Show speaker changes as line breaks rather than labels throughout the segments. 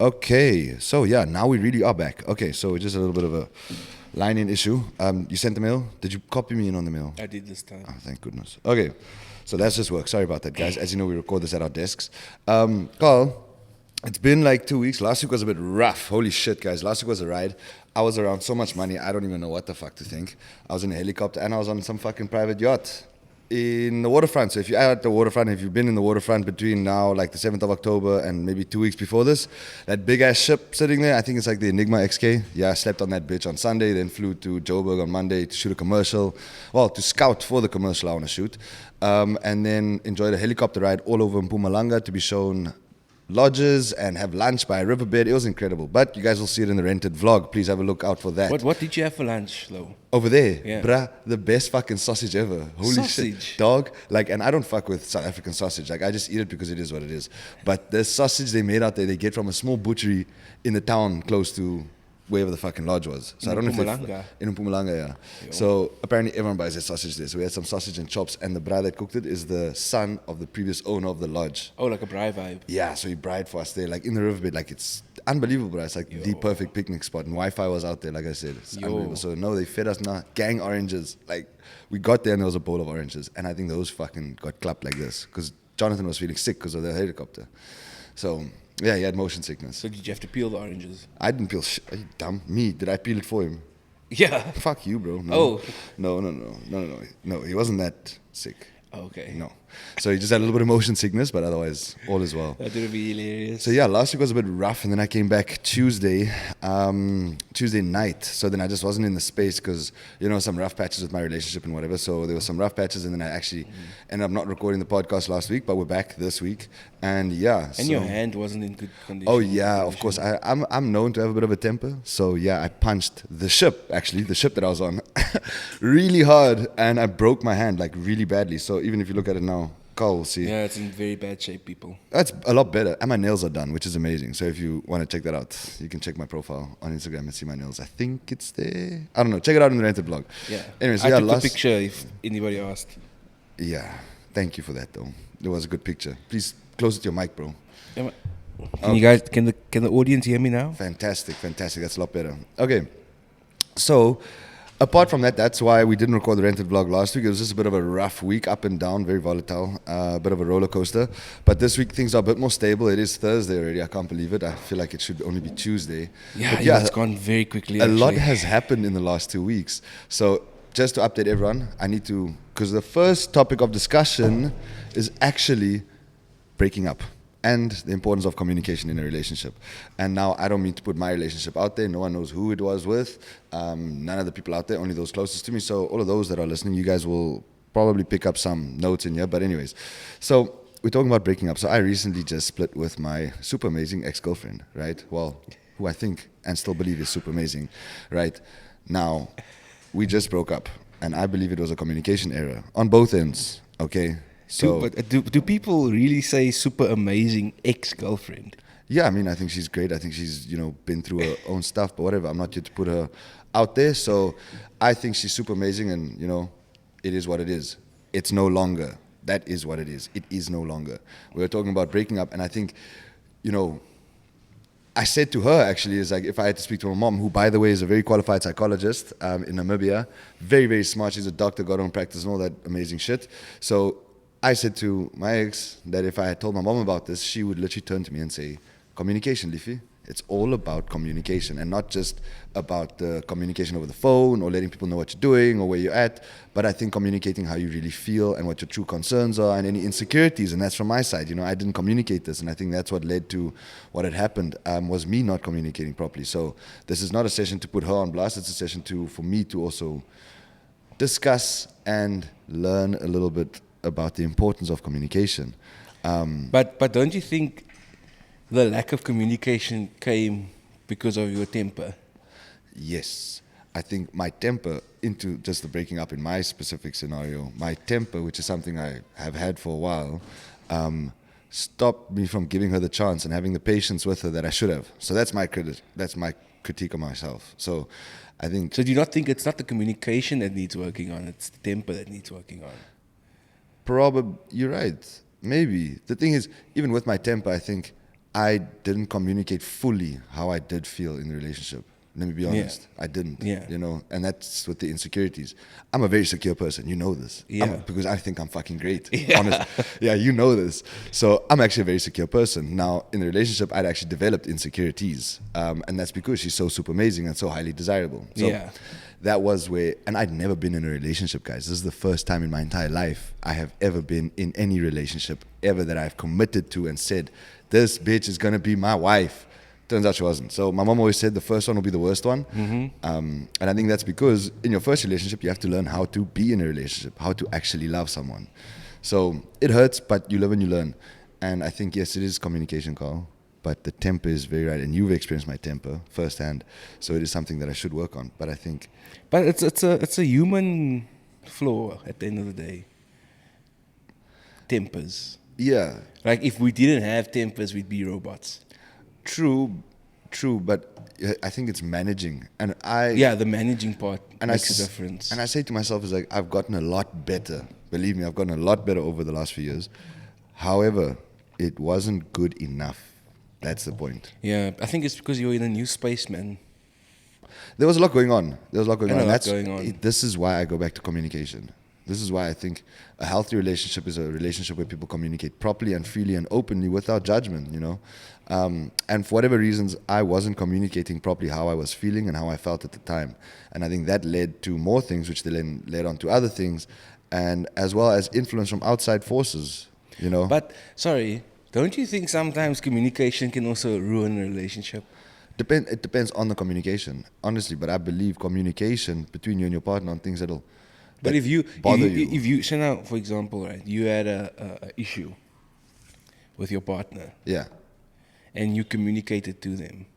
Okay, so yeah, now we really are back. Okay, so just a little bit of a line-in issue. You sent the mail. Did you copy me in on the mail?
I did this time.
Oh, thank goodness. Okay, so that's just work. Sorry about that, guys. As you know, we record this at our desks. Carl, it's been like 2 weeks. Last week was a bit rough. Holy shit, guys. Last week was a ride. I was around so much money, I don't even know what the fuck to think. I was in a helicopter and I was on some fucking private yacht in the waterfront. So if you're at the waterfront, if you've been in the waterfront between now, like the 7th of October and maybe 2 weeks before this, that big ass ship sitting there, I think it's like the Enigma XK. Yeah, I slept on that bitch on Sunday, then flew to Joburg on Monday to shoot a commercial. Well, to scout for the commercial I want to shoot. And then enjoyed a helicopter ride all over Mpumalanga to be shown lodges and have lunch by a riverbed. It was incredible. But you guys will see it in the rented vlog. Please have a look out for that.
What did you have for lunch, though?
Over there,
Yeah.
bruh, the best fucking sausage ever. Holy
Sausage?
shit, dog. Like, and I don't fuck with South African sausage. Like, I just eat it because it is what it is. But the sausage they made out there, they get from a small butchery in the town close to wherever the fucking lodge was. So
In
I don't know
Mpumalanga?
if in Mpumalanga, yeah.
Yo.
So apparently everyone buys their sausage there. So we had some sausage and chops, and the brother that cooked it is the son of the previous owner of the lodge.
Oh, like a braai vibe.
Yeah, so he bride for us there, like in the riverbed. Like, it's unbelievable, bro. It's like the perfect picnic spot. And Wi-Fi was out there, like I said. It's unbelievable. So no, they fed us now gang oranges. Like, we got there and there was a bowl of oranges. And I think those fucking got clapped like this. Because Jonathan was feeling sick because of the helicopter. So, yeah, he had motion sickness.
So did you have to peel the oranges?
I didn't peel shit. Are you dumb? Me? Did I peel it for him?
Yeah.
Fuck you, bro. No.
Oh.
No, he wasn't that sick.
Okay.
No. So he just had a little bit of motion sickness, but otherwise, all is well.
That would be hilarious.
So yeah, last week was a bit rough, and then I came back Tuesday night. So then I just wasn't in the space because, you know, some rough patches with my relationship and whatever. So there were some rough patches, and then I actually ended up not recording the podcast last week, but we're back this week. And yeah.
And your hand wasn't in good condition.
Oh yeah, of course. I'm known to have a bit of a temper. So yeah, I punched the ship that I was on, really hard, and I broke my hand like really badly. So even if you look at it now, Carl will see.
Yeah, it's in very bad shape, people.
That's a lot better. And my nails are done, which is amazing. So if you want to check that out, you can check my profile on Instagram and see my nails. I think it's there. I don't know. Check it out in the rented blog.
Yeah.
Anyways,
I
yeah,
took a picture if anybody asked.
Yeah. Thank you for that, though. It was a good picture. Please close it to your mic, bro.
Can you guys? Can the audience hear me now?
Fantastic. That's a lot better. Okay. So, apart from that, that's why we didn't record the rented vlog last week. It was just a bit of a rough week, up and down, very volatile, a bit of a roller coaster. But this week things are a bit more stable. It is Thursday already. I can't believe it. I feel like it should only be Tuesday.
Yeah,
But
it's gone very quickly.
a lot
actually.
has happened in the last 2 weeks. So just to update everyone, I need to, because the first topic of discussion is actually breaking up and the importance of communication in a relationship. And now I don't mean to put my relationship out there. No one knows who it was with. None of the people out there, only those closest to me. So all of those that are listening, you guys will probably pick up some notes in here. But anyways, so we're talking about breaking up. So I recently just split with my super amazing ex-girlfriend, right? Well, who I think and still believe is super amazing, right? Now, we just broke up. And I believe it was a communication error on both ends, okay? So
Do people really say super amazing ex-girlfriend?
yeah, I mean, I think she's great. I think she's, you know, been through her own stuff, but whatever. I'm not here to put her out there. So I think she's super amazing, and, you know, it is what it is. It's no longer. That is what it is. It is no longer. We were talking about breaking up, and I think, you know, I said to her, actually, is like, if I had to speak to my mom, who, by the way, is a very qualified psychologist in Namibia, very, very smart. She's a doctor, got her own practice and all that amazing shit. So I said to my ex that if I had told my mom about this, she would literally turn to me and say, communication, Leafy. It's all about communication, and not just about the communication over the phone or letting people know what you're doing or where you're at, but I think communicating how you really feel and what your true concerns are and any insecurities. And that's from my side. You know, I didn't communicate this, and I think that's what led to what had happened, was me not communicating properly. So this is not a session to put her on blast. It's a session for me to also discuss and learn a little bit about the importance of communication.
But don't you think the lack of communication came because of your temper?
Yes. I think my temper, into just the breaking up in my specific scenario, my temper, which is something I have had for a while, stopped me from giving her the chance and having the patience with her that I should have. So that's my credit. That's my critique of myself. So I think...
So do you not think it's not the communication that needs working on, it's the temper that needs working on?
Probably, you're right. Maybe. The thing is, even with my temper, I think I didn't communicate fully how I did feel in the relationship. Let me be honest. I didn't.
Yeah.
You know, and that's with the insecurities. I'm a very secure person. You know this.
Yeah.
Because I think I'm fucking great.
Yeah.
Honest. Yeah, you know this. So I'm actually a very secure person. Now, in the relationship, I'd actually developed insecurities. And that's because she's so super amazing and so highly desirable. So
Yeah.
that was where, and I'd never been in a relationship, guys. This is the first time in my entire life I have ever been in any relationship ever that I've committed to and said, this bitch is going to be my wife. Turns out she wasn't. So my mom always said the first one will be the worst one. And I think that's because in your first relationship, you have to learn how to be in a relationship, how to actually love someone. So it hurts, but you live and you learn. And I think, yes, it is communication, Carl. But the temper is very right. And you've experienced my temper firsthand. So it is something that I should work on. But I think...
But it's a human flaw at the end of the day. Tempers.
Yeah.
Like if we didn't have tempers, we'd be robots.
True, but I think it's managing, and
the managing part
and
makes a difference.
And I say to myself, is like I've gotten a lot better. Believe me, I've gotten a lot better over the last few years. However, it wasn't good enough. That's the point.
Yeah, I think it's because you're in a new space, man.
There was a lot going on.
Going on.
This is why I go back to communication. This is why I think a healthy relationship is a relationship where people communicate properly and freely and openly without judgment, you know. And for whatever reasons, I wasn't communicating properly how I was feeling and how I felt at the time. And I think that led to more things, which then led on to other things, and as well as influence from outside forces, you know.
But, sorry, don't you think sometimes communication can also ruin a relationship?
It depends on the communication, honestly. But I believe communication between you and your partner on things that'll...
But if you
bother you.
If you, so now, for example, right, you had a issue with your partner,
Yeah.
and you communicated to them.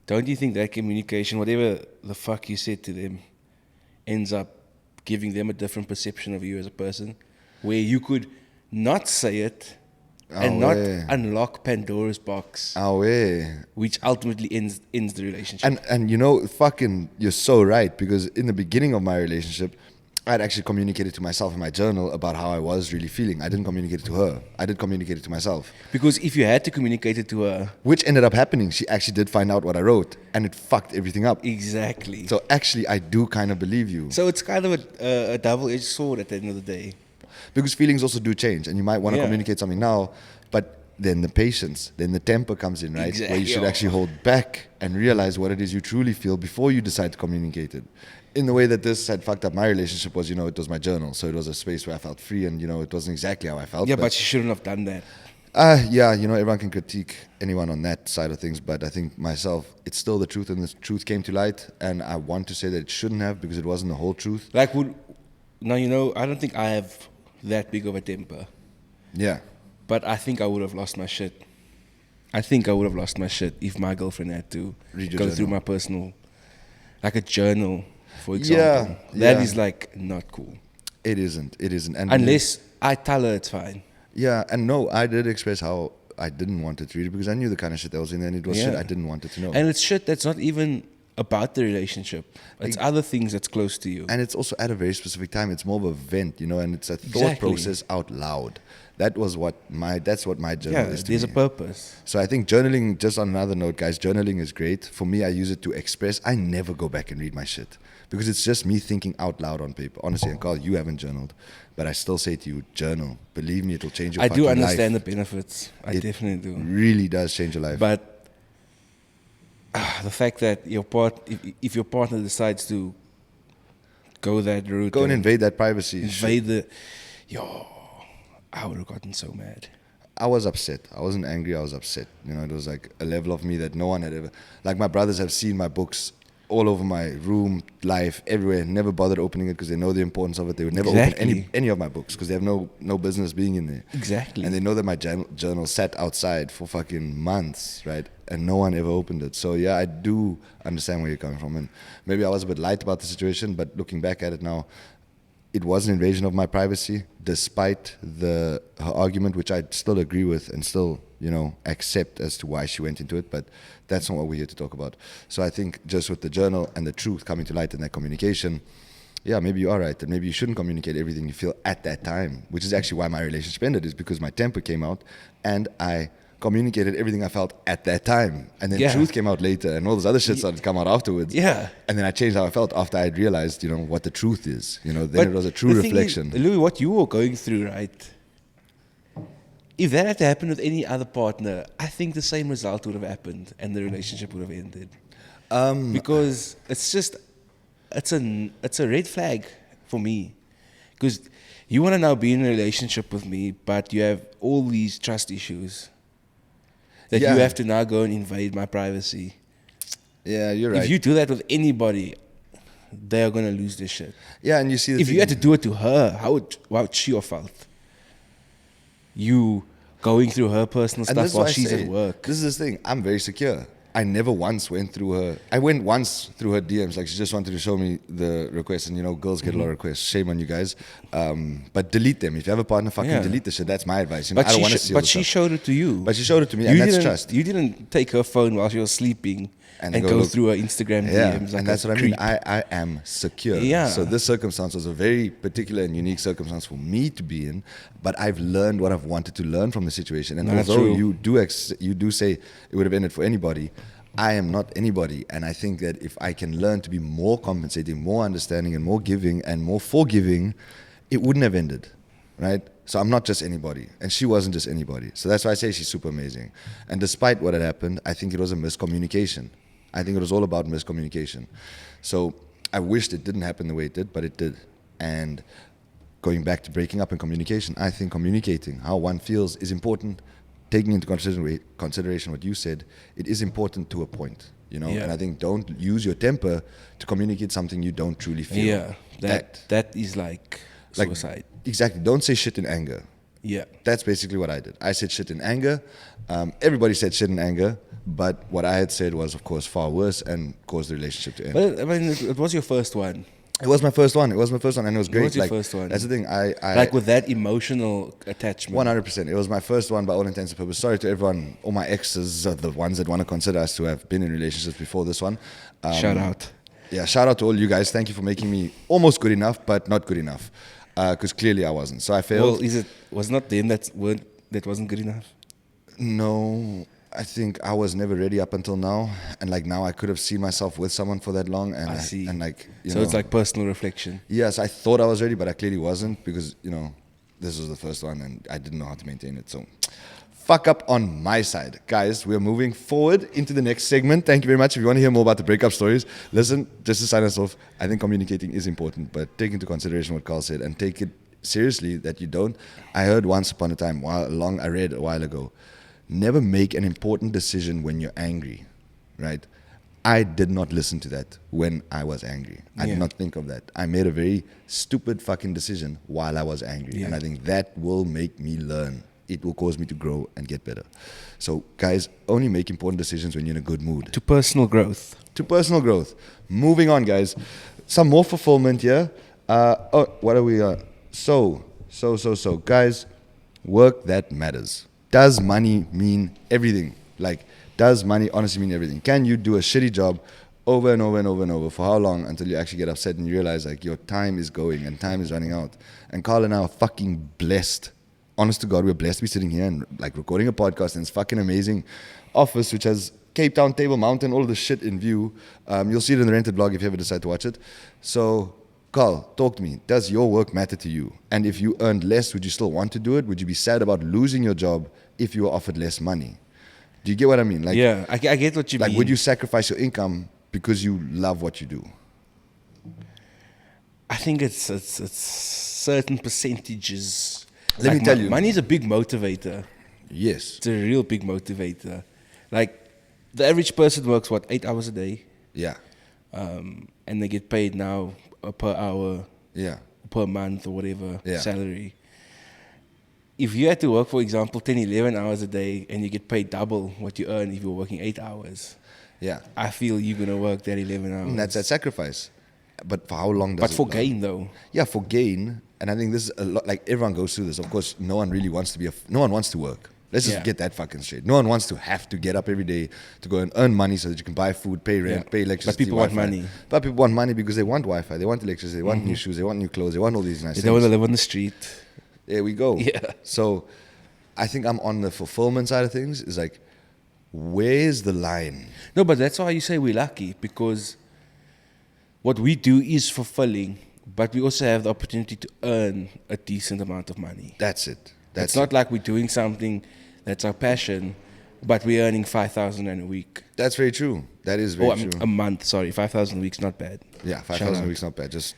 Don't you think that communication, whatever the fuck you said to them, ends up giving them a different perception of you as a person, where you could not say it and not unlock Pandora's box, which ultimately ends the relationship.
And you know, fucking, you're so right, because in the beginning of my relationship, I'd actually communicated to myself in my journal about how I was really feeling. I didn't communicate it to her. I did communicate it to myself.
Because if you had to communicate it to her...
Which ended up happening. She actually did find out what I wrote, and it fucked everything up.
Exactly.
So actually, I do kind of believe you.
So it's kind of a double-edged sword at the end of the day.
Because feelings also do change, and you might want to communicate something now, but then the patience, then the temper comes in, right?
Exactly.
Where you should actually hold back and realize what it is you truly feel before you decide to communicate it. In the way that this had fucked up my relationship was, you know, it was my journal, so it was a space where I felt free, and, you know, it wasn't exactly how I felt.
Yeah, but you shouldn't have done that.
Yeah, you know, everyone can critique anyone on that side of things, but I think myself, it's still the truth, and the truth came to light, and I want to say that it shouldn't have, because it wasn't the whole truth.
Like, now, you know, I don't think I have that big of a temper.
Yeah.
But I think I would have lost my shit. I think I would have lost my shit if my girlfriend had to go through my personal, like a journal, for example. That is like not cool.
It isn't. And
unless I tell her it's fine.
Yeah, and no, I did express how I didn't want it to read it, because I knew the kind of shit that was in there, and it was shit I didn't want it to know.
And it's shit that's not even about the relationship. It's other things that's close to you.
And it's also at a very specific time. It's more of a vent, you know, and it's a thought process out loud. That's what my journal is to
there's
me.
a purpose.
So I think journaling, just on another note, guys, journaling is great. For me, I use it to express. I never go back and read my shit, because it's just me thinking out loud on paper. Honestly, and Carl, you haven't journaled, but I still say to you, journal. Believe me, it'll change your fucking life.
I do understand the benefits. I definitely do.
Really does change your life.
But the fact that if your partner decides to go that route,
go and invade that privacy.
I would have gotten so mad.
I was upset. I wasn't angry. I was upset. You know, it was like a level of me that no one had ever. Like, my brothers have seen my books all over my room, life, everywhere. Never bothered opening it because they know the importance of it. They would never open any of my books because they have no business being in there.
Exactly.
And they know that my journal sat outside for fucking months, right? And no one ever opened it. So yeah, I do understand where you're coming from. And maybe I was a bit light about the situation, but looking back at it now, it was an invasion of my privacy, despite her argument, which I still agree with and still, you know, accept as to why she went into it. But that's not what we're here to talk about. So I think just with the journal and the truth coming to light in that communication, yeah, maybe you are right. And maybe you shouldn't communicate everything you feel at that time, which is actually why my relationship ended, is because my temper came out and I communicated everything I felt at that time. And then
Yeah.
truth came out later, and all this other shit started to come out afterwards.
Yeah.
And then I changed how I felt after I'd realized, what the truth is. Then it was a true
the thing
reflection.
is, Louis, what you were going through, right? If that had to happen with any other partner, I think the same result would have happened and the relationship would have ended. Because it's a red flag for me. Because you want to now be in a relationship with me, but you have all these trust issues that
Yeah.
you have to now go and invade my privacy.
Yeah, you're right.
If you do that with anybody, they are going to lose their shit.
Yeah, and you see the
If
thing,
you had to do it to her, how would she have felt? You going through her personal
and
stuff
this is
while
why I
she's
say,
at work.
This is the thing. I'm very secure. I never once went through her. I went once through her DMs. Like, she just wanted to show me the requests. And, girls get a lot of requests. Shame on you guys. But delete them. If you have a partner, fucking
Yeah.
delete the shit. That's my advice.
But
I don't want to see all
but
the
she
stuff.
showed it to you.
But she showed it to me, and that's trust.
You didn't take her phone while she was sleeping and
go
go
look.
through her Instagram
Yeah,
DMs. Like
and that's
a
what I mean.
creep.
I am secure.
Yeah.
So this circumstance was a very particular and unique circumstance for me to be in. But I've learned what I've wanted to learn from the situation. And
That's
although
true.
you do say it would have ended for anybody, I am not anybody. And I think that if I can learn to be more compensating, more understanding, and more giving and more forgiving, it wouldn't have ended, right? So I'm not just anybody, and she wasn't just anybody. So that's why I say she's super amazing. And despite what had happened, I think it was a miscommunication. I think it was all about miscommunication. So I wished it didn't happen the way it did, but it did. And going back to breaking up in communication, I think communicating how one feels is important. Taking into consideration what you said, it is important to a point,
Yeah.
And I think don't use your temper to communicate something you don't truly feel.
Yeah, that is like suicide.
Exactly. Don't say shit in anger.
Yeah.
That's basically what I did. I said shit in anger. Everybody said shit in anger, but what I had said was, of course, far worse and caused the relationship to end.
But I mean, it was your first one.
It was my first one. And it was great.
was your first one?
That's the thing. I
Like with that emotional attachment.
100%. It was my first one by all intents and purposes. Sorry to everyone, all my exes, the ones that want to consider us to have been in relationships before this one.
Shout out.
Yeah, shout out to all you guys. Thank you for making me almost good enough, but not good enough. Because clearly I wasn't. So I failed.
Well, was not them that wasn't good enough?
No, I think I was never ready up until now. And like now I could have seen myself with someone for that long. And
I see.
And like,
So it's like personal reflection.
yes, I thought I was ready, but I clearly wasn't because, this was the first one and I didn't know how to maintain it. So fuck up on my side. Guys, we're moving forward into the next segment. Thank you very much. If you want to hear more about the breakup stories, listen, just to sign us off, I think communicating is important, but take into consideration what Carl said and take it seriously that you don't. I heard once upon a time, I read a while ago, never make an important decision when you're angry, right? I did not listen to that when I was angry. I did not think of that. I made a very stupid fucking decision while I was angry.
Yeah.
And I think that will make me learn. It will cause me to grow and get better. So, guys, only make important decisions when you're in a good mood.
To personal growth.
To personal growth. Moving on, guys. Some more fulfillment here. What are we? So, guys, work that matters. Does money mean everything? Like, does money honestly mean everything? Can you do a shitty job over and over and over and over for how long until you actually get upset and you realize like your time is going and time is running out? And Carl and I are fucking blessed. Honest to God, we're blessed to be sitting here and like recording a podcast in this fucking amazing office which has Cape Town, Table Mountain, all of the shit in view. You'll see it in the rented blog if you ever decide to watch it. So, Carl, talk to me. Does your work matter to you? And if you earned less, would you still want to do it? Would you be sad about losing your job if you were offered less money? Do you get what I mean? Like,
Yeah, I get what you mean.
like, would you sacrifice your income because you love what you do?
I think it's certain percentages.
Let me tell you.
Money is a big motivator.
Yes.
It's a real big motivator. Like, the average person works, 8 hours a day?
Yeah.
And they get paid now per hour,
Yeah.
per month or whatever
Yeah.
salary. If you had to work, for example, 10, 11 hours a day and you get paid double what you earn if you're working 8 hours,
Yeah.
I feel you're going to work that 11 hours.
And that's that sacrifice. But for how long does
But
it
for
last?
gain, though.
Yeah, for gain. And I think this is a lot, like everyone goes through this. Of course, no one really wants to no one wants to work. Let's just
Yeah.
get that fucking straight. No one wants to have to get up every day to go and earn money so that you can buy food, pay rent,
Yeah.
pay electricity.
But people want
Wi-Fi.
money.
But people want money because they want Wi-Fi, they want electricity, they want new shoes, they want new clothes, they want all these nice
They
things.
don't want to live on the street.
There we go.
Yeah.
So I think I'm on the fulfillment side of things. Is like, where's the line?
No, but that's why you say we're lucky, because what we do is fulfilling, but we also have the opportunity to earn a decent amount of money.
That's it.
It's not like we're doing something that's our passion, but we're earning 5,000 in a week.
That's very true. That is very true.
A month, sorry. 5,000 a week's not bad.
Yeah, 5,000 a week's not bad. Just,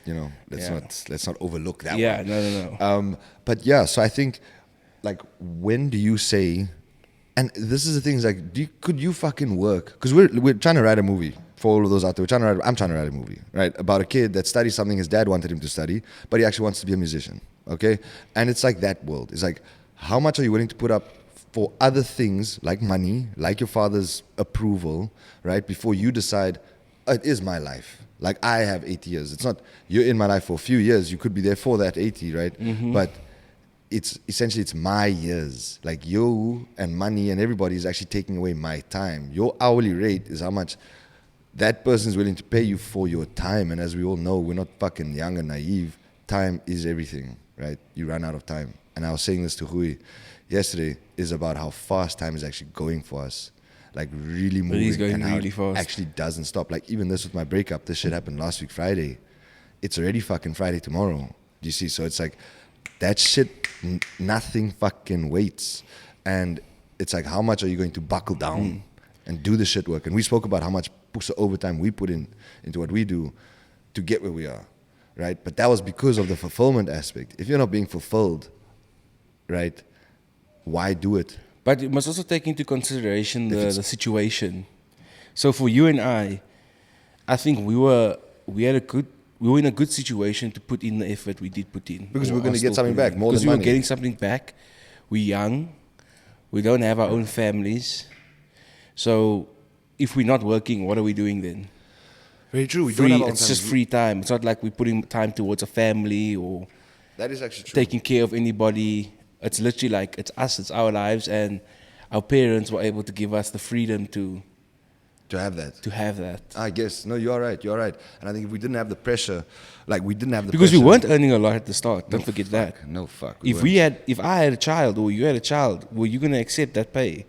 let's not overlook that one.
Yeah, no.
But yeah, so I think, like, when do you say, and this is the thing, is like, could you fucking work? Because we're trying to write a movie. For all of those out there, I'm trying to write a movie, right? About a kid that studies something his dad wanted him to study, but he actually wants to be a musician, okay? And it's like that world. It's like, how much are you willing to put up for other things, like money, like your father's approval, right? Before you decide, it is my life. Like, I have 80 years. It's not, you're in my life for a few years. You could be there for that 80, right? Mm-hmm. But it's essentially, it's my years. Like, you and money and everybody is actually taking away my time. Your hourly rate is how much that person is willing to pay you for your time. And as we all know, we're not fucking young and naive. Time is everything, right? You run out of time. And I was saying this to Hui yesterday, is about how fast time is actually going for us. Like, really moving.
It is going
and how
really fast.
Actually doesn't stop. Like, even this with my breakup, this shit happened last week Friday. It's already fucking Friday tomorrow. Do you see? So it's like, that shit, nothing fucking waits. And it's like, how much are you going to buckle down and do the shit work? And we spoke about how much overtime we put into what we do to get where we are, right? But that was because of the fulfillment aspect. If you're not being fulfilled, right, why do it?
But you must also take into consideration the situation. So for you and I think we were in a good situation to put in the effort we did put in.
Because we're going to get something back, more than money.
Because we were getting something back. We're young. We don't have our own families. So if we're not working, what are we doing then?
Very true.
It's just free time. It's not like we're putting time towards a family or
that is actually true.
Taking care of anybody. It's literally like, it's us, it's our lives, and our parents were able to give us the freedom to
have that. I guess. No, you're right. And I think if we didn't have the pressure, like, we didn't have the
because
pressure.
we weren't earning a lot at the start. Don't forget that.
No fuck.
If I had a child or you had a child, were you going to accept that pay?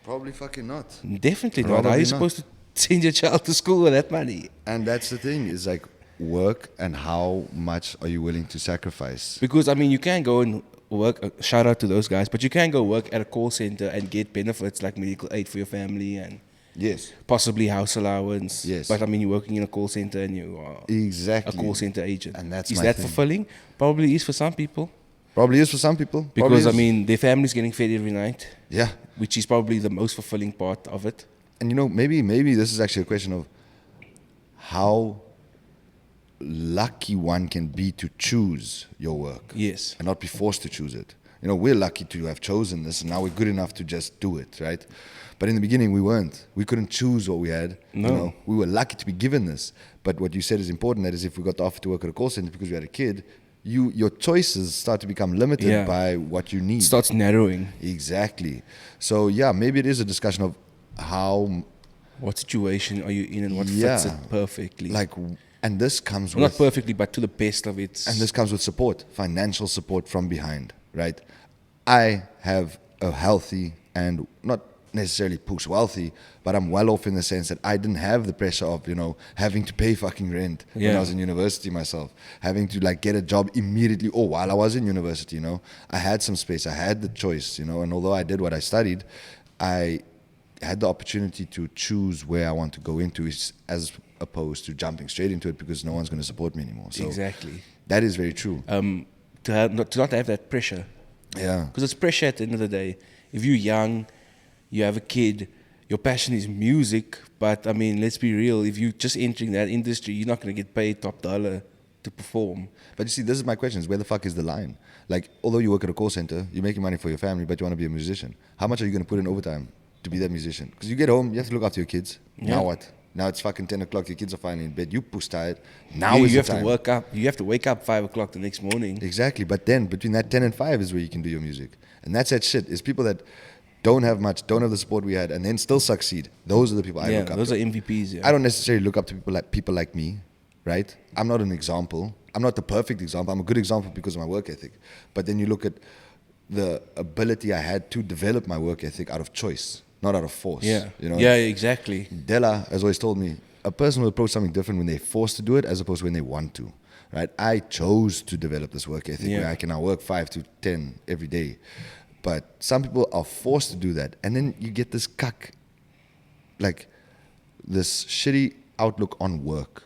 Probably fucking not.
Definitely not. How are you supposed to send your child to school with that money?
And that's the thing, is like, work, and how much are you willing to sacrifice?
Because, I mean, you can go and work, shout out to those guys, but you can go work at a call center and get benefits like medical aid for your family and
yes,
possibly house allowance.
Yes.
But, I mean, you're working in a call center and you are
exactly
a call center agent.
And that's
is that fulfilling? Probably is for some people.
Because,
I mean, their family's getting fed every night.
Yeah.
Which is probably the most fulfilling part of it.
And, maybe this is actually a question of how lucky one can be to choose your work.
Yes.
And not be forced to choose it. We're lucky to have chosen this, and now we're good enough to just do it, right? But in the beginning, we weren't. We couldn't choose what we had.
No.
We were lucky to be given this. But what you said is important, that is, if we got the offer to work at a call center because we had a kid, your choices start to become limited by what you need.
It starts narrowing.
Exactly. So, yeah, maybe it is a discussion of how...
What situation are you in and what fits it perfectly?
Like, and this comes with...
Not perfectly, but to the best of it.
And this comes with support, financial support from behind, right? I have a healthy and not necessarily push wealthy, but I'm well off in the sense that I didn't have the pressure of, having to pay fucking rent when I was in university myself, having to like get a job immediately or while I was in university, I had some space, I had the choice, and although I did what I studied, I had the opportunity to choose where I want to go into, as opposed to jumping straight into it because no one's going to support me anymore. So
exactly.
That is very true.
To not have that pressure.
Yeah.
Because it's pressure at the end of the day. If you're young, you have a kid, your passion is music, but I mean, let's be real, if you're just entering that industry, you're not going to get paid top dollar to perform.
But you see, this is my question, is where the fuck is the line? Like, although you work at a call center, you're making money for your family, but you want to be a musician. How much are you going to put in overtime to be that musician? Because you get home, you have to look after your kids. Yeah. Now what? Now it's fucking 10 o'clock, your kids are finally in bed, you push tired. Now is
you
the
have
time.
to work up. You have to wake up 5 o'clock the next morning.
Exactly, but then between that 10 and 5 is where you can do your music. And that's that shit, is people that don't have much, don't have the support we had, and then still succeed. Those are the people I look up to.
Those are MVPs, yeah.
I don't necessarily look up to people like me, right? I'm not an example. I'm not the perfect example. I'm a good example because of my work ethic. But then you look at the ability I had to develop my work ethic out of choice, not out of force.
Yeah.
You know?
Yeah, exactly.
Della has always told me, a person will approach something different when they're forced to do it as opposed to when they want to. Right? I chose to develop this work ethic where I can now work 5 to 10 every day. But some people are forced to do that. And then you get this cuck, like this shitty outlook on work,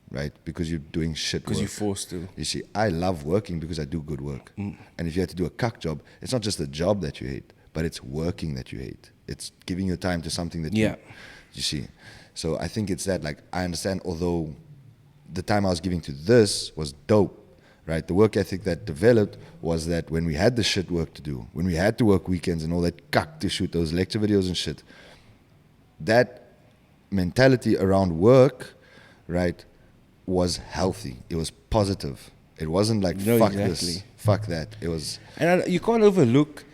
right? Because you're doing shit work.
Because you're forced to.
You see, I love working because I do good work. And if you had to do a cuck job, it's not just the job that you hate, but it's working that you hate. It's giving your time to something that you see. So I think it's that, like, I understand, although the time I was giving to this was dope, right? The work ethic that developed was that when we had the shit work to do, when we had to work weekends and all that cuck to shoot those lecture videos and shit, that mentality around work, right, was healthy. It was positive. It wasn't like, fuck this, fuck that. It was...
And you can't overlook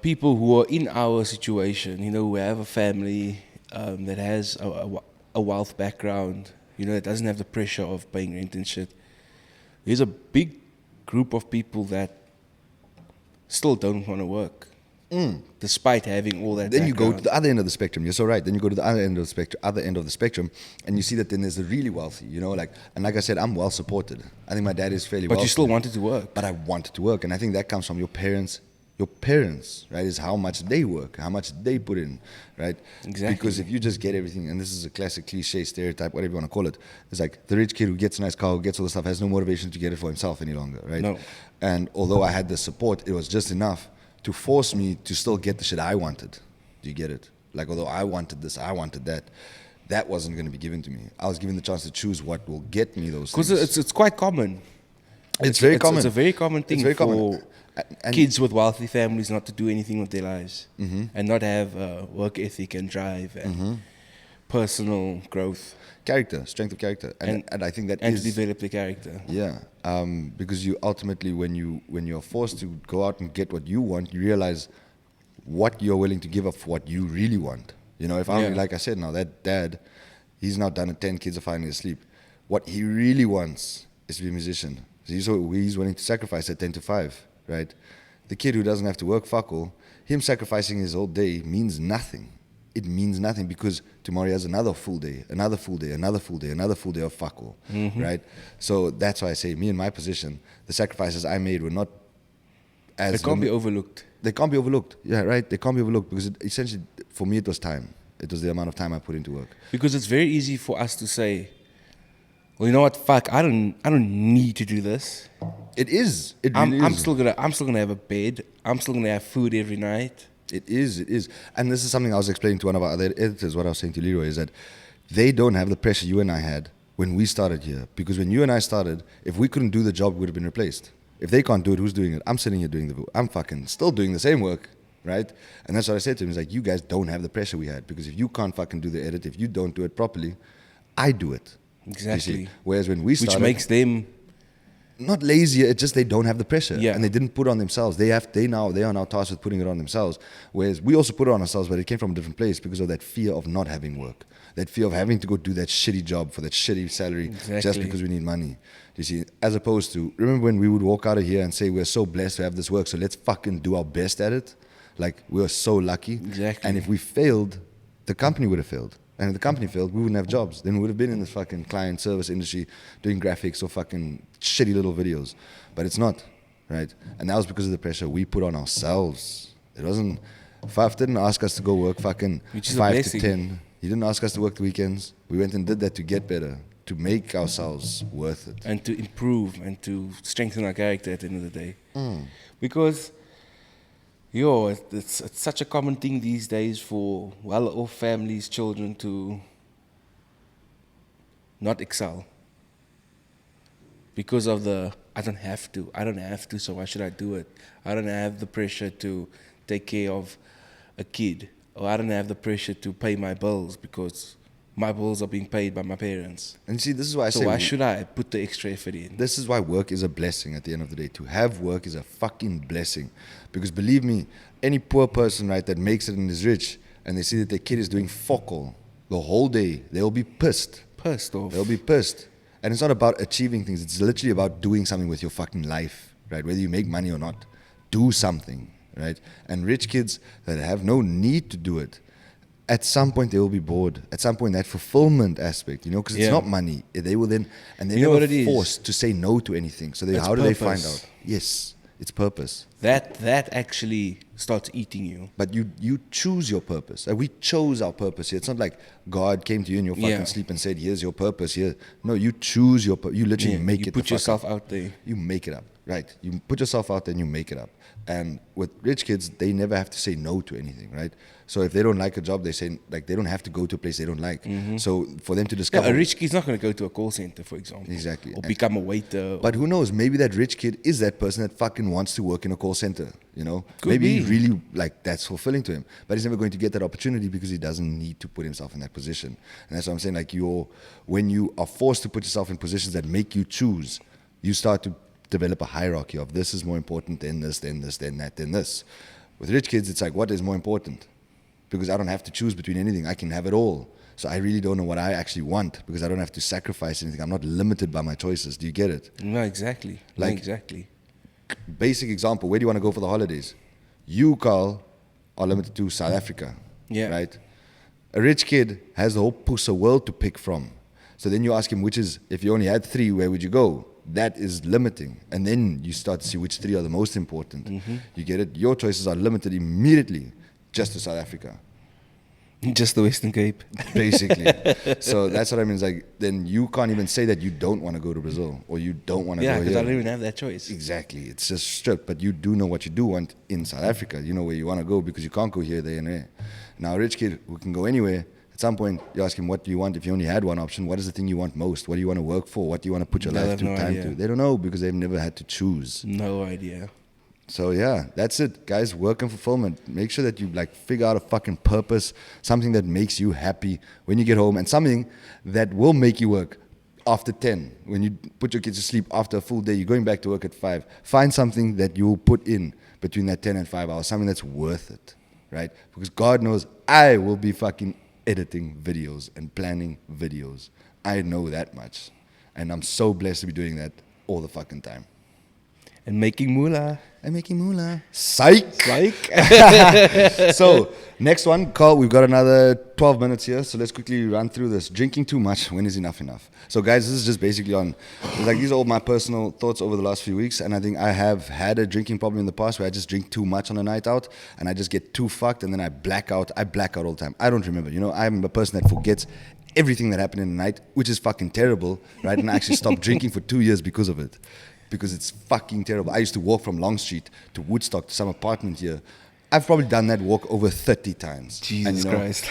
people who are in our situation, you know, who have a family that has a wealth background, you know, that doesn't have the pressure of paying rent and shit. There's a big group of people that still don't want to work, despite having all that.
Then
background.
you go to the other end of the spectrum. You're so right. Then you go to the other end of the spectrum, and you see that then there's the really wealthy. You know, like I said, I'm well supported. I think my dad is fairly.
But
wealthy,
you still wanted to work.
But I wanted to work, and I think that comes from your parents. Your parents, right, is how much they work, how much they put in, right?
Exactly.
Because if you just get everything, and this is a classic cliche stereotype, whatever you want to call it, it's like the rich kid who gets a nice car, who gets all the stuff, has no motivation to get it for himself any longer, right?
No.
And although I had the support, it was just enough to force me to still get the shit I wanted. Do you get it? Like, although I wanted this, I wanted that, that wasn't going to be given to me. I was given the chance to choose what will get me those things.
Because it's quite common.
It's very common.
It's a very common thing
It's very
for
common. And
kids with wealthy families not to do anything with their lives and not have work ethic and drive and personal growth.
Character, strength of character. And I think that
and
is...
to develop the character.
Yeah, because you ultimately, when you're forced to go out and get what you want, you realize what you're willing to give up for what you really want. You know, if I'm, like I said now, that dad, he's now done it, 10 kids are finally asleep. What he really wants is to be a musician. So he's willing to sacrifice at 10 to 5, right? The kid who doesn't have to work, fuck all, him sacrificing his whole day means nothing. It means nothing because tomorrow he has another full day, another full day, another full day, another full day of fuck all, right? So that's why I say, me in my position, the sacrifices I made were not as...
They can't be overlooked.
They can't be overlooked. Yeah, right? They can't be overlooked because essentially, for me, it was time. It was the amount of time I put into work.
Because it's very easy for us to say, well, you know what? Fuck, I don't need to do this.
It is. It really
I'm
is.
still gonna have a bed. I'm still gonna have food every night.
It is. And this is something I was explaining to one of our other editors. What I was saying to Leroy is that they don't have the pressure you and I had when we started here. Because when you and I started, if we couldn't do the job, we would have been replaced. If they can't do it, who's doing it? I'm sitting here I'm fucking still doing the same work, right? And that's what I said to him. He's like, you guys don't have the pressure we had. Because if you can't fucking do the edit, if you don't do it properly, I do it.
Exactly.
Whereas when we started...
Which makes them...
not lazier, it's just they don't have the pressure.
Yeah.
And they didn't put it on themselves. They are now tasked with putting it on themselves. Whereas we also put it on ourselves, but it came from a different place because of that fear of not having work. That fear of having to go do that shitty job for that shitty salary just because we need money. You see, as opposed to, remember when we would walk out of here and say, we're so blessed to have this work, so let's fucking do our best at it? Like, we're so lucky.
Exactly.
And if we failed, the company would have failed. And if the company failed, we wouldn't have jobs. Then we would have been in this fucking client service industry doing graphics or fucking shitty little videos. But it's not, right? And that was because of the pressure we put on ourselves. It wasn't... Faf didn't ask us to go work fucking 5 to 10. He didn't ask us to work the weekends. We went and did that to get better, to make ourselves worth it.
And to improve and to strengthen our character at the end of the day. Because... it's such a common thing these days for well-off families, children to not excel. Because of I don't have to, so why should I do it? I don't have the pressure to take care of a kid. Or I don't have the pressure to pay my bills because my bills are being paid by my parents.
And see, this is why I say...
So why should I put the extra effort in?
This is why work is a blessing at the end of the day. To have work is a fucking blessing. Because believe me, any poor person, right, that makes it and is rich, and they see that their kid is doing fuck all the whole day, they'll be pissed.
Pissed off.
They'll be pissed. And it's not about achieving things. It's literally about doing something with your fucking life, right? Whether you make money or not. do something, right? And rich kids that have no need to do it, at some point they will be bored. At some point, that fulfillment aspect, because it's
Yeah.
not money. They will then, and they're
You know
never
what it is?
forced to say no to anything. So
It's
how do they find
purpose.
out? Yes, it's purpose.
That actually starts eating you.
But you choose your purpose. We chose our purpose here. It's not like God came to you in your fucking
Yeah.
sleep and said, "Here's your purpose." Here, no, you choose your. You literally make
you
it.
put
the fuck
yourself
up.
out there.
You make it up, right? You put yourself out there and you make it up. And with rich kids, they never have to say no to anything, right? So if they don't like a job, they say like they don't have to go to a place they don't like. So for them to
Yeah,
discover,
a rich kid's not going to go to a call center, for example.
Exactly.
Or become a waiter.
but who knows? Maybe that rich kid is that person that fucking wants to work in a call center.
Could
Maybe
be.
he really like that's fulfilling to him, but he's never going to get that opportunity because he doesn't need to put himself in that position. And that's what I'm saying. Like when you are forced to put yourself in positions that make you choose, you start to develop a hierarchy of this is more important than this, then this, then that, then this. With rich kids, it's like what is more important? Because I don't have to choose between anything. I can have it all. So I really don't know what I actually want because I don't have to sacrifice anything. I'm not limited by my choices. Do you get it?
No, exactly. No,
Like-
exactly.
Basic example, where do you want to go for the holidays? You, Carl, are limited to South Africa.
Yeah.
Right? A rich kid has the whole pusa world to pick from. So then you ask him if you only had 3, where would you go? That is limiting. And then you start to see which 3 are the most important. You get it? Your choices are limited immediately just to South Africa.
Just the Western Cape.
Basically. So that's what I mean. It's like, then you can't even say that you don't want to go to Brazil or you don't want to
Yeah,
go
because
here.
I don't even have that choice.
Exactly. It's just stripped. But you do know what you do want in South Africa. You know where you want to go because you can't go here, there, and there. Now, a rich kid who can go anywhere, at some point, you ask him, what do you want? If you only had one option, what is the thing you want most? What do you want to work for? What do you want to put your
They'll
life
have no
time
idea.
to? They don't know because they've never had to choose.
No idea.
So yeah, that's it, guys. Work and fulfillment. Make sure that you figure out a fucking purpose, something that makes you happy when you get home, and something that will make you work after 10. When you put your kids to sleep after a full day, you're going back to work at 5. Find something that you'll put in between that 10 and 5 hours, something that's worth it, right? Because God knows I will be fucking editing videos and planning videos. I know that much, and I'm so blessed to be doing that all the fucking time.
And making moolah.
I'm making moolah. Psych!
Like?
So, next one, Carl, we've got another 12 minutes here, so let's quickly run through this. Drinking too much, when is enough? So, guys, this is just basically these are all my personal thoughts over the last few weeks, and I think I have had a drinking problem in the past where I just drink too much on a night out, and I just get too fucked, and then I black out. I black out all the time. I don't remember. I'm a person that forgets everything that happened in the night, which is fucking terrible, right? And I actually stopped drinking for 2 years because of it. Because it's fucking terrible. I used to walk from Long Street to Woodstock to some apartment here. I've probably done that walk over 30 times.
Jesus Christ.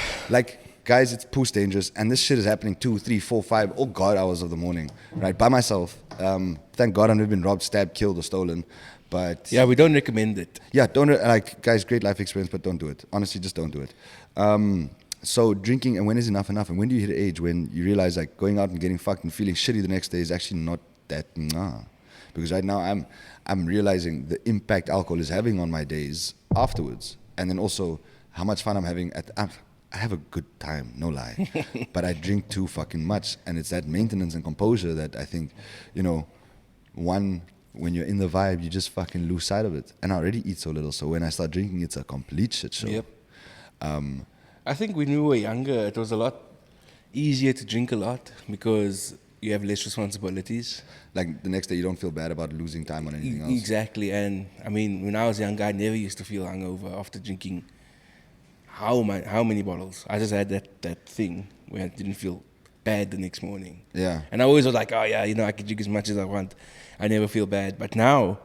Guys, it's post dangerous, and this shit is happening 2, 3, 4, 5, all god hours of the morning, right? By myself. Thank God I've never been robbed, stabbed, killed, or stolen. But
Yeah, we don't recommend it.
yeah, don't guys, great life experience, but don't do it. Honestly, just don't do it. So drinking, and when is enough? And when do you hit an age when you realize going out and getting fucked and feeling shitty the next day is actually not that Because right now I'm realizing the impact alcohol is having on my days afterwards, and then also how much fun I'm having I have a good time, no lie, but I drink too fucking much, and it's that maintenance and composure that I think, when you're in the vibe, you just fucking lose sight of it. And I already eat so little, so when I start drinking, it's a complete shit show.
Yep. I think when we were younger, it was a lot easier to drink a lot because you have less responsibilities.
Like the next day, you don't feel bad about losing time on anything else.
Exactly. And I mean, when I was younger, I never used to feel hungover after drinking how many bottles. I just had that thing where I didn't feel bad the next morning.
Yeah.
And I always was like, oh yeah, I can drink as much as I want. I never feel bad. But now,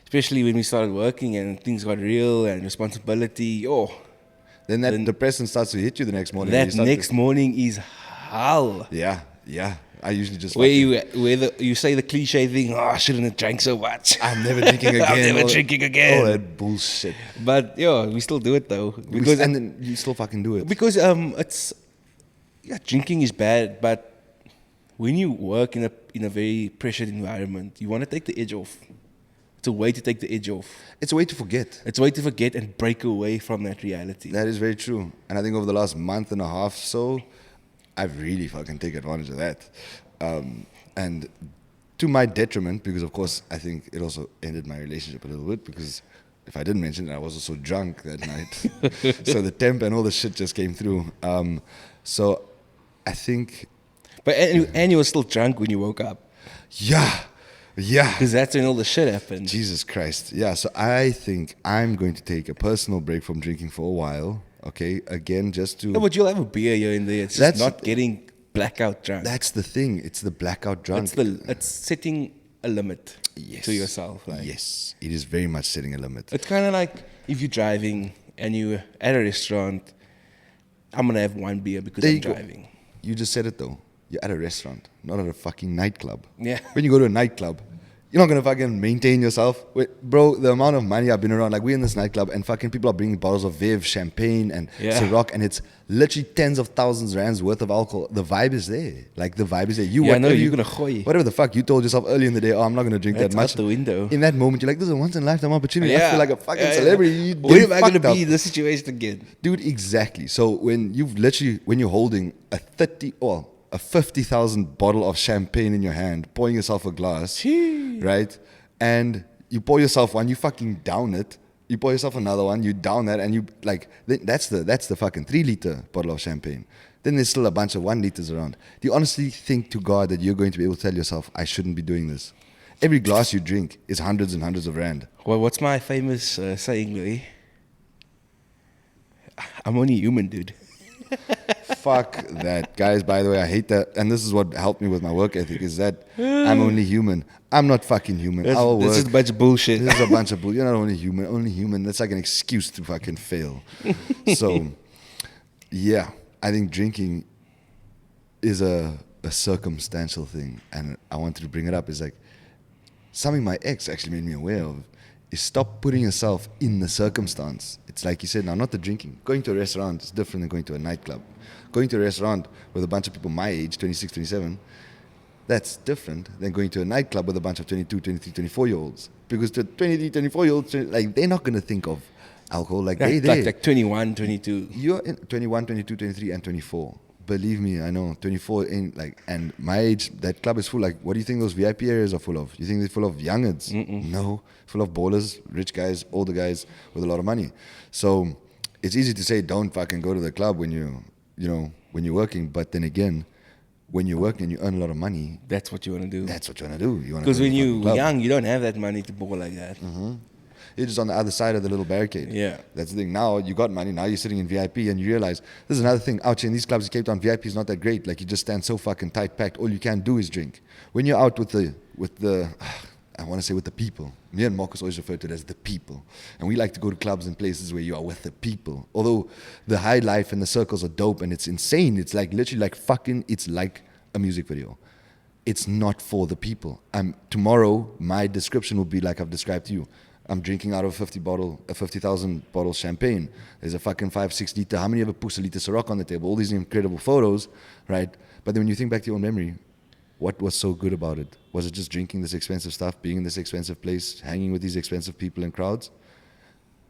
especially when we started working and things got real and responsibility,
Then that depression starts to hit you the next morning.
that next morning is hell.
Yeah. I usually just
Where you say the cliche thing, I shouldn't have drank so much.
I'm never drinking again.
I'm never drinking again.
All that bullshit.
But we still do it though.
And then you still fucking do it.
Because drinking is bad, but when you work in a very pressured environment, you want to take the edge off. It's a way to take the edge off.
It's a way to forget.
It's a way to forget and break away from that reality.
That is very true. And I think over the last month and a half so, I've really fucking taken advantage of that. And to my detriment, because of course I think it also ended my relationship a little bit because if I didn't mention it, I was also drunk that night. So the temp and all the shit just came through. So I think,
But and you were still drunk when you woke up.
yeah.
Because that's when all the shit happened.
Jesus Christ. Yeah, so I think I'm going to take a personal break from drinking for a while. Okay, again, just to...
No, but you'll have a beer here and there. It's just not getting blackout drunk.
That's the thing. It's the blackout drunk.
It's setting a limit to yourself. Like.
Yes, it is very much setting a limit.
It's kind of like if you're driving and you're at a restaurant, I'm going to have one beer because I'm driving.
You just said it though. You're at a restaurant, not at a fucking nightclub.
Yeah.
When you go to a nightclub, you're not going to fucking maintain yourself. Bro, the amount of money I've been around, like we're in this nightclub and fucking people are bringing bottles of Viv, champagne and Ciroc, and it's literally tens of thousands rands worth of alcohol. The vibe is there. Like the vibe is there.
You're going to gooi.
Whatever the fuck you told yourself early in the day, oh, I'm not going to drink that much.
Out the window.
In that moment, you're like, this is a once in a lifetime opportunity. I feel like a fucking celebrity.
When am I going to be in this situation again?
Dude, exactly. So when you're holding a 50,000 bottle of champagne in your hand, pouring yourself a glass, right? And you pour yourself one, you fucking down it. You pour yourself another one, you down that, and you like that's the fucking 3-liter bottle of champagne. Then there's still a bunch of 1 liters around. Do you honestly think to God that you're going to be able to tell yourself, I shouldn't be doing this? Every glass you drink is hundreds and hundreds of rand.
Well, what's my famous saying, Louis? I'm only human, dude.
Fuck that. Guys, by the way, I hate that. And this is what helped me with my work ethic, is that I'm only human. I'm not fucking human.
This is a bunch of bullshit.
This is a bunch of bullshit. You're not only human. Only human. That's like an excuse to fucking fail. So, yeah, I think drinking is a circumstantial thing. And I wanted to bring it up. It's like something my ex actually made me aware of is stop putting yourself in the circumstance. It's like you said, now not the drinking. Going to a restaurant is different than going to a nightclub. Going to a restaurant with a bunch of people my age, 26, 27, that's different than going to a nightclub with a bunch of 22, 23, 24-year-olds. Because to 23, 24-year-olds, like, they're not going to think of alcohol. Like
21, 22.
You're in 21, 22, 23, and 24. Believe me, I know 24 ain't like, and my age, that club is full. Like, what do you think those VIP areas are full of? You think they're full of youngins? No, full of ballers, rich guys, older guys with a lot of money. So it's easy to say don't fucking go to the club when when you're working. But then again, when you're working and you earn a lot of money,
that's what you want to do.
That's what you want to do.
Because when you're young, you don't have that money to ball like that.
Mm-hmm. You're just on the other side of the little barricade.
Yeah.
That's the thing. Now you got money. Now you're sitting in VIP and you realize this is another thing. Out here in these clubs in Cape Town, VIP is not that great. Like, you just stand so fucking tight packed. All you can do is drink. When you're out with the I want to say with the people. Me and Marcus always refer to it as the people. And we like to go to clubs and places where you are with the people. Although the high life and the circles are dope and it's insane. It's like literally like fucking, it's like a music video. It's not for the people. Tomorrow, my description will be like I've described to you. I'm drinking out of a 50,000 bottle champagne. There's a fucking 5-6 liter. How many of a puss a liter Ciroc on the table? All these incredible photos, right? But then when you think back to your own memory, what was so good about it? Was it just drinking this expensive stuff, being in this expensive place, hanging with these expensive people and crowds?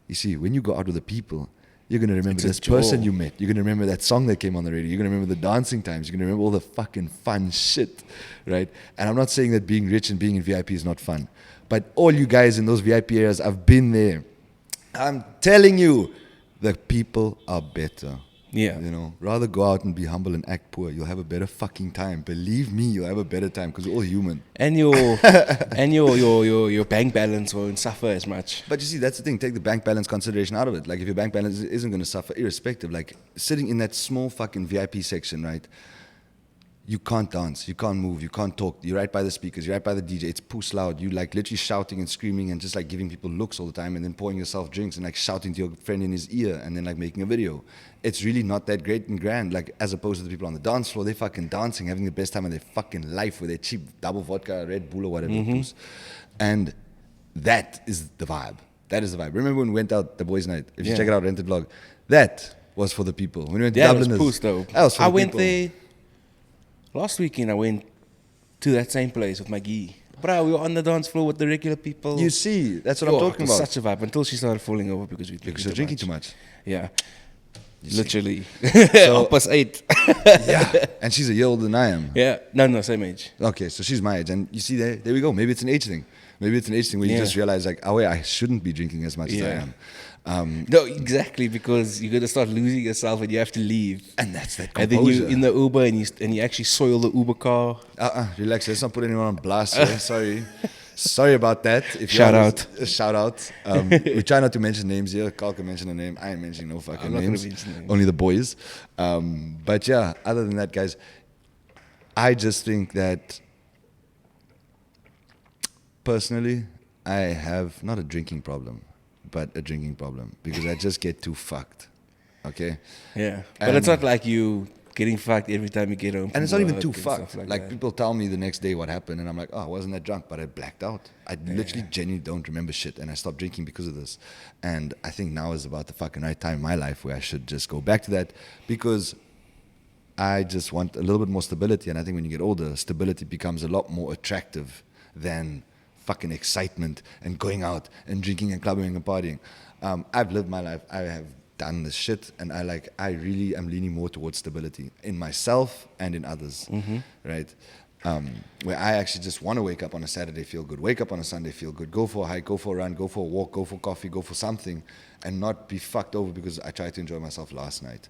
You see, when you go out with the people, you're going to remember this person you met. You're going to remember that song that came on the radio. You're going to remember the dancing times. You're going to remember all the fucking fun shit, right? And I'm not saying that being rich and being in VIP is not fun. But all you guys in those VIP areas, I've been there. I'm telling you, the people are better.
Yeah.
Rather go out and be humble and act poor. You'll have a better fucking time. Believe me, you'll have a better time because we're all human.
And your bank balance won't suffer as much.
But you see, that's the thing. Take the bank balance consideration out of it. Like, if your bank balance isn't going to suffer, irrespective, like sitting in that small fucking VIP section, right? You can't dance, you can't move, you can't talk. You're right by the speakers, you're right by the DJ. It's puss loud. You like literally shouting and screaming and just like giving people looks all the time and then pouring yourself drinks and like shouting to your friend in his ear and then like making a video. It's really not that great and grand, like as opposed to the people on the dance floor. They're fucking dancing, having the best time of their fucking life with their cheap double vodka, Red Bull or whatever. And that is the vibe. That is the vibe. Remember when we went out the boys' night? If you check it out, Rented Vlog, that was for the people. When we went to Dublin,
that was puss though.
That was for
I
the
went
people.
there. Last weekend I went to that same place with my gi. Bro, we were on the dance floor with the regular people.
You see, that's what I'm talking about.
Such a vibe until she started falling over because you're
drinking too much.
Yeah,
you
literally.
So,
+8.
Yeah, and she's a year older than I am.
Yeah, no, same age.
Okay, so she's my age, and you see, there we go. Maybe it's an age thing. Maybe it's an age thing where you
Yeah.
just realize like, oh wait, I shouldn't be drinking as much as I
Yeah.
am.
No, exactly, because you're gonna start losing yourself and you have to leave.
And that's that
And then you
composure.
in the Uber and you actually soil the Uber car.
Relax. Let's not put anyone on blast here. Sorry. Sorry about that. If
Shout
you're
out.
Shout out. We try not to mention names here. Carl can mention a name. I ain't mentioning no fucking
I'm not gonna
names.
mention names.
Only the boys. But yeah, other than that, guys, I just think that personally, I have not a drinking problem, but a drinking problem because I just get too fucked. Okay?
Yeah. But it's
And-
not like you getting fucked every time you get home.
And it's
from
not even
work
too
and stuff
fucked. Like
that.
people tell me the next day what happened, and I'm like, oh, I wasn't that drunk, but I blacked out. I literally genuinely don't remember shit, and I stopped drinking because of this. And I think now is about the fucking right time in my life where I should just go back to that because I just want a little bit more stability. And I think when you get older, stability becomes a lot more attractive than fucking excitement and going out and drinking and clubbing and partying. I've lived my life. I have done this shit, and I really am leaning more towards stability in myself and in others, right? Where I actually just want to wake up on a Saturday, feel good, wake up on a Sunday, feel good, go for a hike, go for a run, go for a walk, go for coffee, go for something, and not be fucked over because I tried to enjoy myself last night.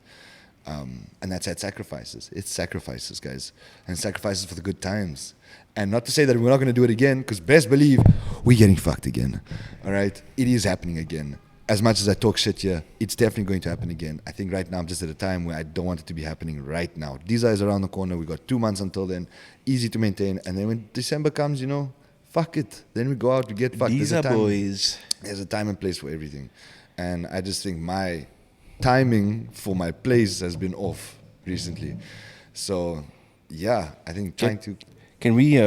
And that's at sacrifices. It's sacrifices, guys, and sacrifices for the good times. And not to say that we're not going to do it again, because best believe we're getting fucked again. All right, it is happening again. As much as I talk shit here, it's definitely going to happen again. I think right now I'm just at a time where I don't want it to be happening right now. These is around the corner. We got 2 months until then. Easy to maintain. And then when December comes, fuck it. Then we go out, we get fucked.
These
There's
are
a time,
boys.
There's a time and place for everything. And I just think my timing for my place has been off recently. So, yeah, I think trying to...
Can we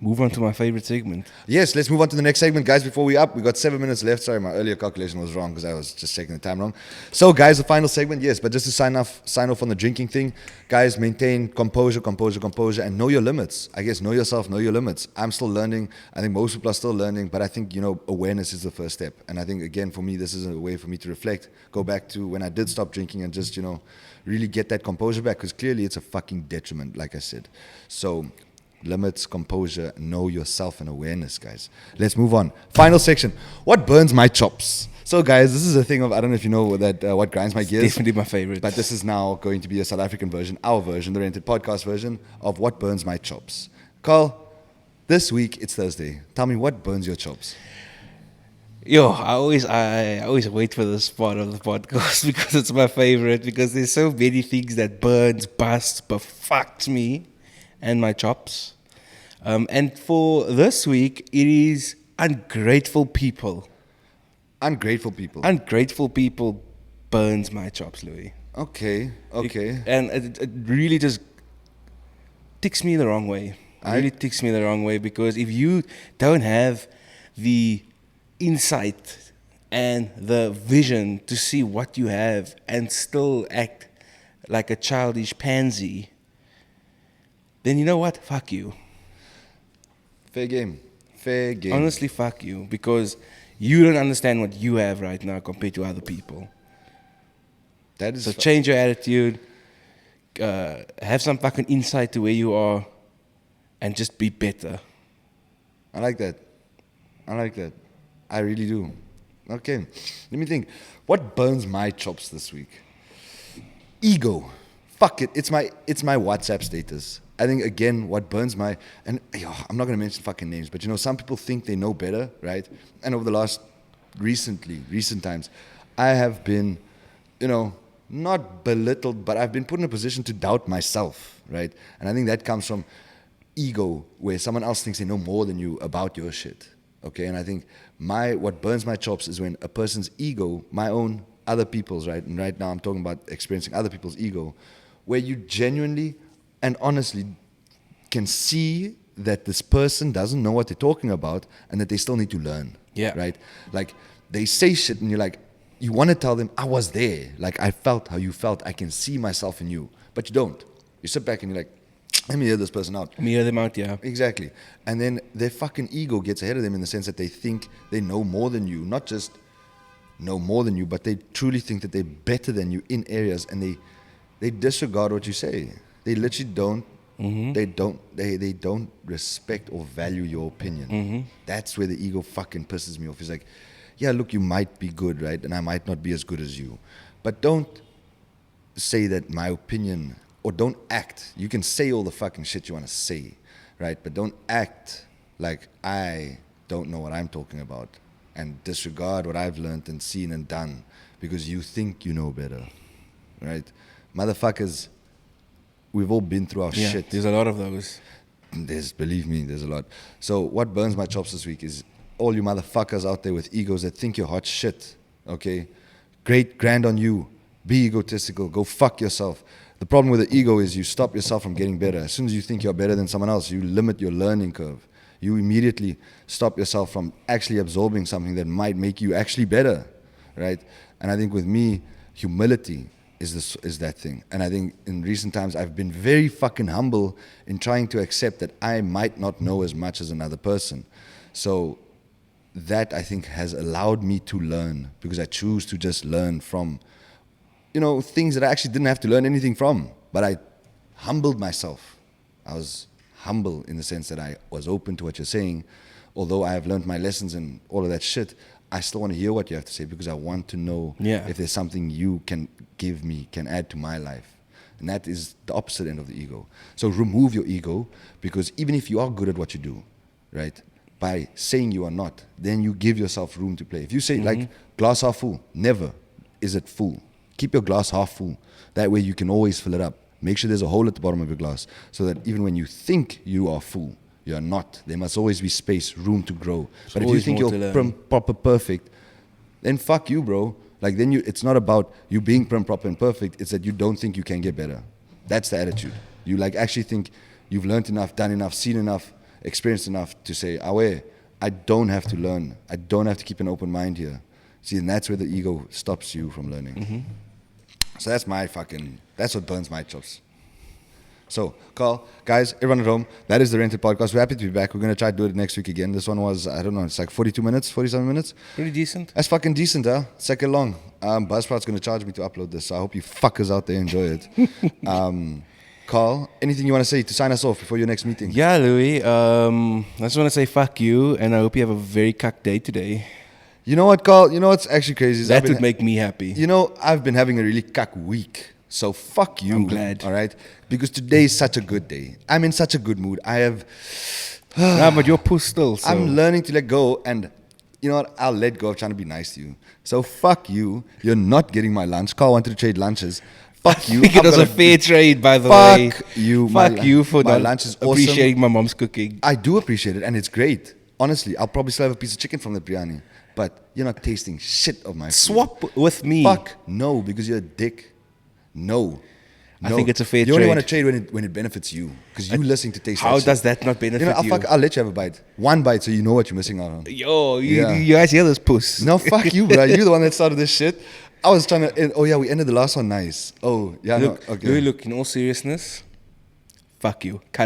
move on to my favorite segment?
Yes, let's move on to the next segment, guys. Before we up, we got 7 minutes left. Sorry, my earlier calculation was wrong because I was just checking the time wrong. So, guys, the final segment, yes, but just to sign off on the drinking thing, guys, maintain composure, and know your limits. I guess know yourself, know your limits. I'm still learning. I think most people are still learning, but I think awareness is the first step. And I think again for me, this is a way for me to reflect, go back to when I did stop drinking, and just really get that composure back because clearly it's a fucking detriment, like I said. So. Limits, composure, know yourself, and awareness, guys. Let's move on. Final section. What burns my chops? So, guys, this is a thing of, I don't know if you know that what grinds my gears.
Definitely my favorite.
But this is now going to be a South African version, our version, the rented podcast version of what burns my chops. Carl, this week it's Thursday. Tell me what burns your chops.
Yo, I always wait for this part of the podcast because it's my favorite. Because there's so many things that burns, busts, but fucked me and my chops. And for this week, it is ungrateful people.
Ungrateful people.
Ungrateful people burns my chops, Louis.
Okay.
And it really just ticks me the wrong way. It really ticks me the wrong way because if you don't have the insight and the vision to see what you have and still act like a childish pansy, then you know what? Fuck you.
Fair game.
Honestly, fuck you. Because you don't understand what you have right now compared to other people.
That is
So change your attitude. Have some fucking insight to where you are. And just be better.
I like that. I really do. Okay. Let me think. What burns my chops this week? Ego. Fuck it. It's my WhatsApp status. I think, again, what burns I'm not going to mention fucking names, but some people think they know better, right? And over the recent times, I have been, not belittled, but I've been put in a position to doubt myself, right? And I think that comes from ego, where someone else thinks they know more than you about your shit, okay? And I think what burns my chops is when a person's ego, my own, other people's, right? And right now I'm talking about experiencing other people's ego, where you genuinely and honestly can see that this person doesn't know what they're talking about and that they still need to learn.
Yeah.
Right? Like, they say shit and you're like, you want to tell them, I was there. Like, I felt how you felt. I can see myself in you. But you don't. You sit back and you're like, let me hear this person out.
Let me hear them out, yeah.
Exactly. And then their fucking ego gets ahead of them in the sense that they think they know more than you. Not just know more than you, but they truly think that they're better than you in areas, and they disregard what you say. They literally don't They don't respect or value your opinion. That's where the ego fucking pisses me off. It's like, yeah, look, you might be good, right? And I might not be as good as you. But don't say that my opinion, or don't act. You can say all the fucking shit you want to say, right? But don't act like I don't know what I'm talking about and disregard what I've learned and seen and done because you think you know better, right? Motherfuckers, we've all been through our shit.
There's a lot of those.
Believe me, there's a lot. So what burns my chops this week is all you motherfuckers out there with egos that think you're hot shit, okay? Great, grand on you. Be egotistical. Go fuck yourself. The problem with the ego is you stop yourself from getting better. As soon as you think you're better than someone else, you limit your learning curve. You immediately stop yourself from actually absorbing something that might make you actually better, right? And I think with me, humility is that thing. And I think in recent times, I've been very fucking humble in trying to accept that I might not know as much as another person. So that, I think, has allowed me to learn because I choose to just learn from, things that I actually didn't have to learn anything from. But I humbled myself. I was humble in the sense that I was open to what you're saying. Although I have learned my lessons and all of that shit, I still want to hear what you have to say because I want to know if there's something you can give me, can add to my life. And that is the opposite end of the ego. So remove your ego, because even if you are good at what you do, right, by saying you are not, then you give yourself room to play. If you say like glass half full, never is it full. Keep your glass half full. That way you can always fill it up. Make sure there's a hole at the bottom of your glass so that even when you think you are full, you are not. There must always be space, room to grow. But if you think you're proper perfect, then fuck you, bro. Like then it's not about you being proper and perfect. It's that you don't think you can get better. That's the attitude. You like actually think you've learned enough, done enough, seen enough, experienced enough to say, I don't have to learn. I don't have to keep an open mind here. See, and that's where the ego stops you from learning. So that's what burns my chops. So, Carl, guys, everyone at home, that is the Rented Podcast. We're happy to be back. We're going to try to do it next week again. This one was, I don't know, it's like 42 minutes, 47 minutes.
Pretty decent.
That's fucking decent, huh? Second long. Buzzsprout's going to charge me to upload this, so I hope you fuckers out there enjoy it. Carl, anything you want to say to sign us off before your next meeting?
Yeah, Louis. I just want to say fuck you, and I hope you have a very cuck day today.
You know what, Carl? You know what's actually crazy?
That would make me happy.
I've been having a really cuck week. So fuck you.
I'm glad.
All right? Because today is such a good day. I'm in such a good mood. I have...
Nah, but you're puss still. So.
I'm learning to let go, and you know what? I'll let go of trying to be nice to you. So fuck you. You're not getting my lunch. Carl wanted to trade lunches. Fuck you.
I think it was a fair trade, by the way.
Fuck you.
Fuck you for
my
not
lunch is awesome.
Appreciating my mom's cooking.
I do appreciate it, and it's great. Honestly, I'll probably still have a piece of chicken from the biryani. But you're not tasting shit of my food.
Swap with me.
Fuck no, because you're a dick. No.
I think it's a fair trade.
You only want to trade when it benefits you. Because you listening to taste
How does that not benefit you?
I'll let you have a bite. One bite so you know what you're missing out on.
Yo, you guys hear this puss?
No, fuck you, bro. You're the one that started this shit. I was trying to... we ended the last one nice. Oh, yeah.
Look,
no, okay.
Look, in all seriousness, fuck you. Cut